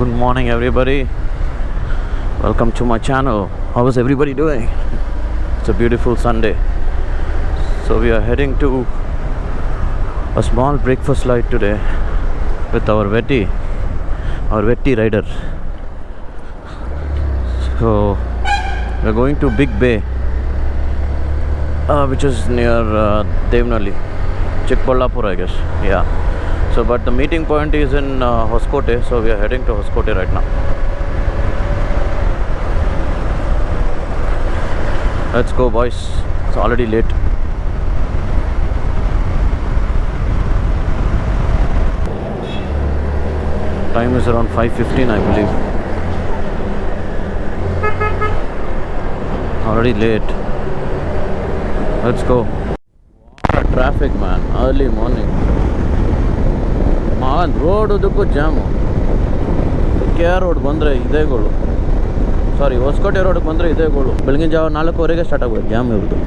Good morning, everybody. Welcome to my channel. How is everybody doing? It's a beautiful Sunday. So we are heading to a small breakfast light today with our Vetti rider. So we're going to Big Bay, which is near Devnalli, Chikballapur, I guess. Yeah. So, but the meeting point is in Hoskote, so we are heading to Hoskote right now. Let's go, boys. It's already late. Time is around 5:15, I believe. Already late. Let's go. What traffic, man. Early morning. Road ಅದಕ್ಕೂ jam. K R road ಬಂದರೆ ಇದೇ ಗೋಳು, ಸಾರಿ ಹೊಸಕೋಟೆ ರೋಡ್ಗೆ ಬಂದರೆ ಇದೇ ಗೋಳು. ಬೆಳಗಿನ ಜಾವ 4:00 ಸ್ಟಾರ್ಟ್ ಆಗೋದು ಜಾಮ್ ಇರೋದು.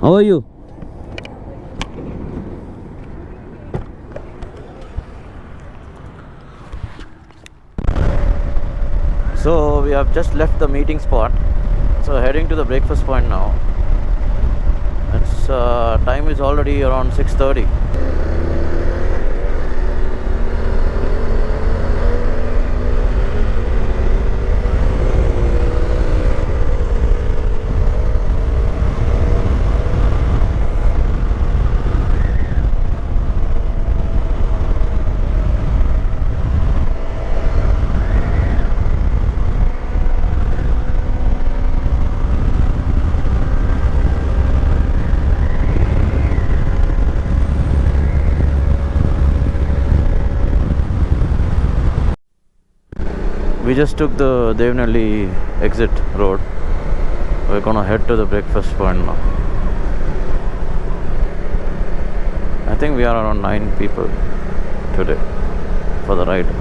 How are you? So we have just left the meeting spot. So heading to the breakfast point now. It's time is already around 6:30. We just took the Devnalli exit road. We're gonna head to the breakfast point now. I think we are around 9 people today for the ride.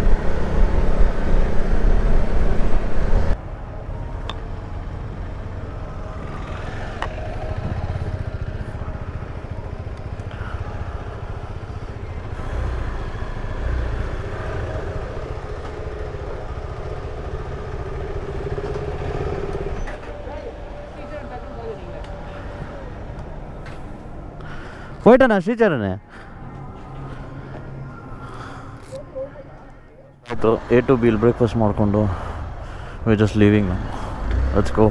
ಹೋಯ್ಟಣ್ಣ ಶ್ರೀಚರನೇ ಆಯಿತು. A to B breakfast ಮಾಡಿಕೊಂಡು we just leaving. Let's go.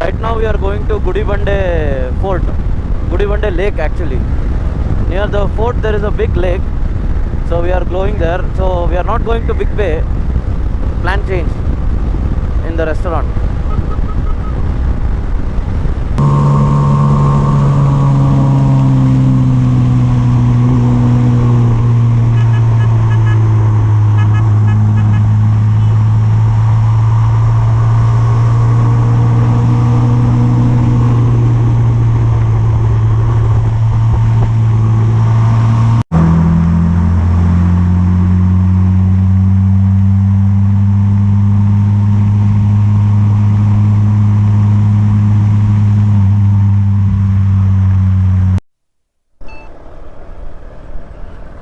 Right now we are going to Gudibande Fort, Gudibande Lake actually. Near the fort there is a big lake, so we are going there. So we are not going to Big Bay. Plan change in the restaurant.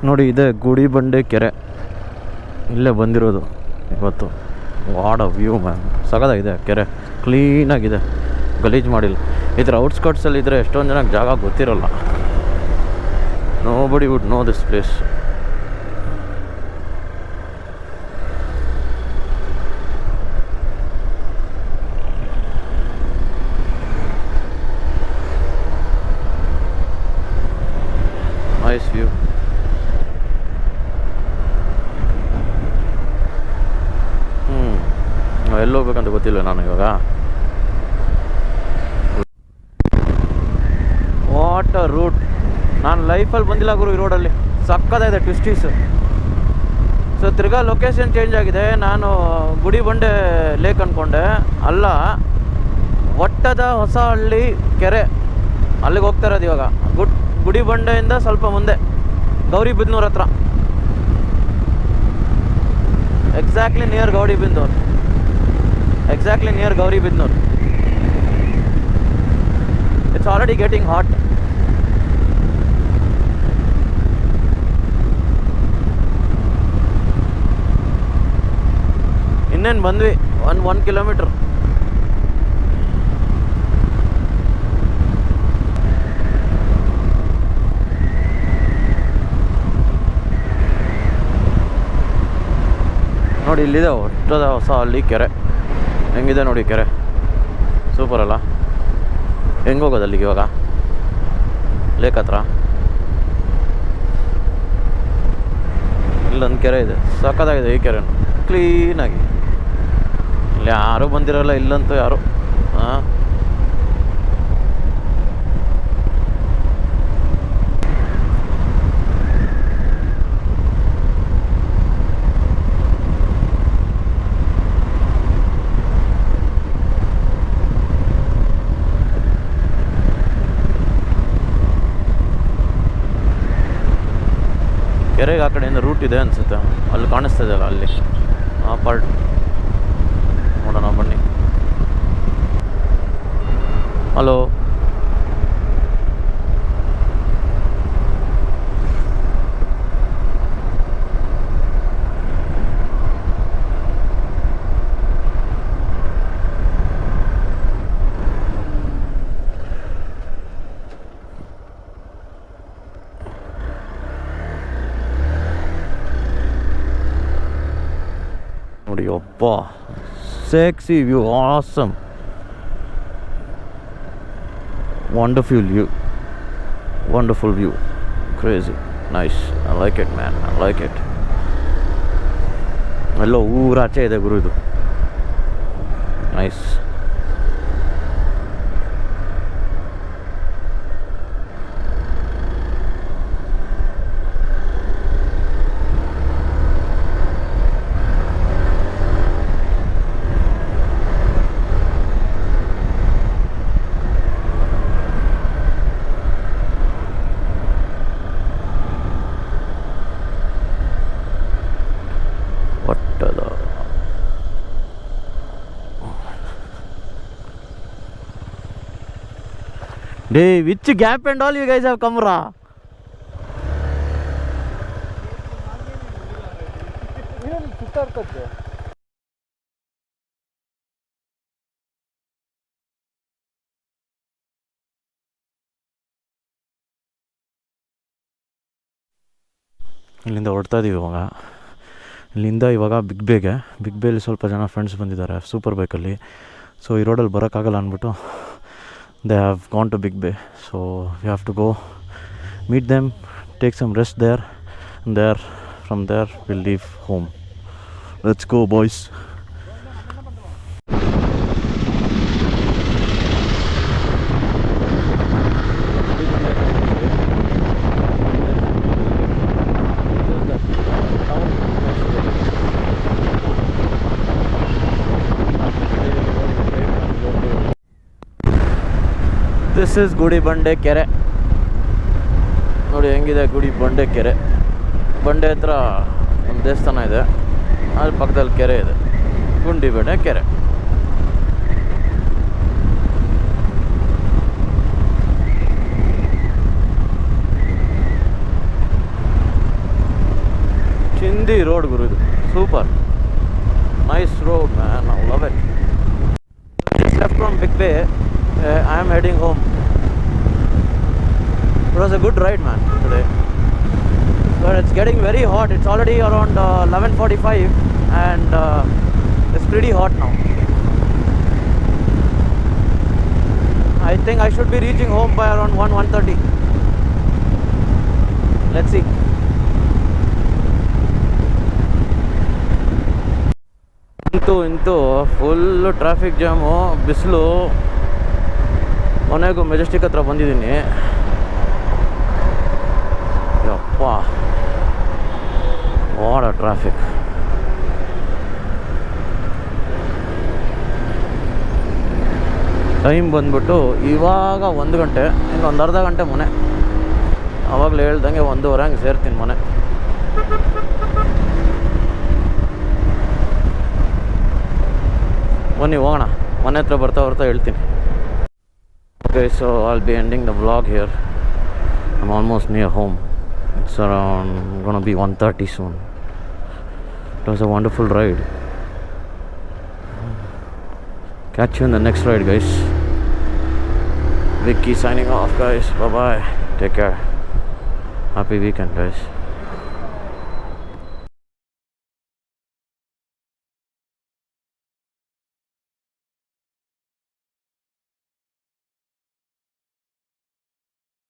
ನೋಡಿ ಇದೆ ಗುಡಿಬಂಡೆ ಕೆರೆ, ಇಲ್ಲೇ ಬಂದಿರೋದು ಇವತ್ತು. ವಾಡ view ma'am, ಸಗದಾಗಿದೆ ಕೆರೆ, ಕ್ಲೀನಾಗಿದೆ, ಗಲೀಜು ಮಾಡಿಲ್ಲ. ಈ ಥರ ಔಟ್ಸ್ಕರ್ಟ್ಸಲ್ಲಿ ಇದ್ದರೆ ಎಷ್ಟೊಂದು ಜನಕ್ಕೆ ಜಾಗ ಗೊತ್ತಿರೋಲ್ಲ. Nobody would know this place. Nice view. ಎಲ್ಲಿ ಹೋಗ್ಬೇಕಂತ ಗೊತ್ತಿಲ್ಲ ನಾನು ಇವಾಗ. What a route. ನಾನು ಲೈಫಲ್ಲಿ ಬಂದಿಲ್ಲ ಗುರು ಈ ರೋಡಲ್ಲಿ. ಸಕ್ಕತ್ತಾಗಿದೆ ಟ್ವಿಸ್ಟೀಸು. ಸೊ ತಿರ್ಗಾ ಲೊಕೇಶನ್ ಚೇಂಜ್ ಆಗಿದೆ. ನಾನು ಗುಡಿ ಬಂಡೆ ಲೇಕ್ ಅಂದ್ಕೊಂಡೆ, ಅಲ್ಲ ಒಟ್ಟದ ಹೊಸ ಹಳ್ಳಿ ಕೆರೆ, ಅಲ್ಲಿಗೆ ಹೋಗ್ತಾ ಇರೋದು ಇವಾಗ. ಗುಡಿ ಬಂಡೆಯಿಂದ ಸ್ವಲ್ಪ ಮುಂದೆ ಗೌರಿಬಿದನೂರು ಹತ್ರ, exactly near Gauribidanur. It's already getting hot. ಇನ್ನೇನು ಬಂದ್ವಿ, 1 ಕಿಲೋಮೀಟ್ರ್. ನೋಡಿ ಇಲ್ಲಿದೆ ಒಟ್ಟದ ಹೊಸ ಹಳ್ಳಿ ಕೆರೆ. ಹೆಂಗಿದೆ ನೋಡಿ ಕೆರೆ, ಸೂಪರ್ ಅಲ್ಲ? ಹೆಂಗೆ ಹೋಗೋದು ಅಲ್ಲಿಗೆ ಇವಾಗ? ಲೇಕ್ ಹತ್ರ ಇಲ್ಲೊಂದು ಕೆರೆ ಇದೆ, ಸಕ್ಕತ್ತಾಗಿದೆ ಈ ಕೆರೆನು, ಕ್ಲೀನಾಗಿ. ಇಲ್ಲಿ ಯಾರೂ ಬಂದಿರಲ್ಲ ಇಲ್ಲಂತೂ ಯಾರು. ಹಾಂ, ಕೆರೆಗೆ ಆ ಕಡೆಯಿಂದ ರೂಟ್ ಇದೆ ಅನಿಸುತ್ತೆ. ಅಲ್ಲಿ ಕಾಣಿಸ್ತದಲ್ಲ, ಅಲ್ಲಿ ಆ ಪಾರ್ಟ್ ನೋಡೋಣ ಬನ್ನಿ. ಹಲೋ, ನೋಡಿ ಒಬ್ಬ sexy view, awesome, wonderful view, crazy, nice, I like it man, I like it. ಎಲ್ಲೋ ಊರಾಚೆ ಇದೆ ಗುರು ಇದು, nice. Hey, which gap and all you guys have come ra? ಇಲ್ಲಿಂದ ಹೊರಡ್ತಾ ಇದ್ದೀವಿ ಇವಾಗ. ಇಲ್ಲಿಂದ ಇವಾಗ ಬಿಗ್ ಬೇಲಿ ಸ್ವಲ್ಪ ಜನ ಫ್ರೆಂಡ್ಸ್ ಬಂದಿದ್ದಾರೆ ಸೂಪರ್ ಬೈಕಲ್ಲಿ. ಸೊ ಈ ರೋಡಲ್ಲಿ ಬರೋಕ್ಕಾಗಲ್ಲ ಅಂದ್ಬಿಟ್ಟು they have gone to Big Bay, so we have to go meet them, take some rest there, and from there we'll leave home. Let's go boys. This is ಗುಡಿ ಬಂಡೆ ಕೆರೆ. ನೋಡಿ ಹೆಂಗಿದೆ ಗುಡಿ ಬಂಡೆ ಕೆರೆ. ಬಂಡೆ ಹತ್ರ ಒಂದು ದೇವಸ್ಥಾನ ಇದೆ, ಅಲ್ಲಿ ಪಕ್ಕದಲ್ಲಿ ಕೆರೆ ಇದೆ, ಗುಂಡಿ ಬಂಡೆ ಕೆರೆ. ಚಿಂದಿ ರೋಡ್ ಗುರು ಇದು, super nice road man, I love it. Just left from Big Bay. I am heading home. It was a good ride man today. but it's getting very hot. It's already around 11:45 and it's pretty hot now. I think I should be reaching home by around 1:30. Let's see. ಇಂತೂ full traffic jam, ಬಿಸಿಲು. ಕೊನೆಗೂ Majestic ಹತ್ರ ಬಂದಿದ್ದೀನಿ. ಯಪ್ಪ, what a traffic. Time ಬಂದ್ಬಿಟ್ಟು ಇವಾಗ 1 ಗಂಟೆ, ಇನ್ನೊಂದು ಅರ್ಧ ಗಂಟೆ ಮನೆ. ಆವಾಗಲೇ ಹೇಳ್ದಂಗೆ 1:30 ಹಂಗೆ ಸೇರ್ತೀನಿ ಮನೆ. ಬನ್ನಿ ಹೋಗೋಣ, ಮನೆ ಹತ್ರ ಬರ್ತಾ ಹೇಳ್ತೀನಿ. Okay, so I'll be ending the vlog here. I'm almost near home. It's around gonna be 1:30 soon. It was a wonderful ride. Catch you in the next ride, guys. Vicky signing off, guys. Bye bye. Take care. Happy weekend, guys.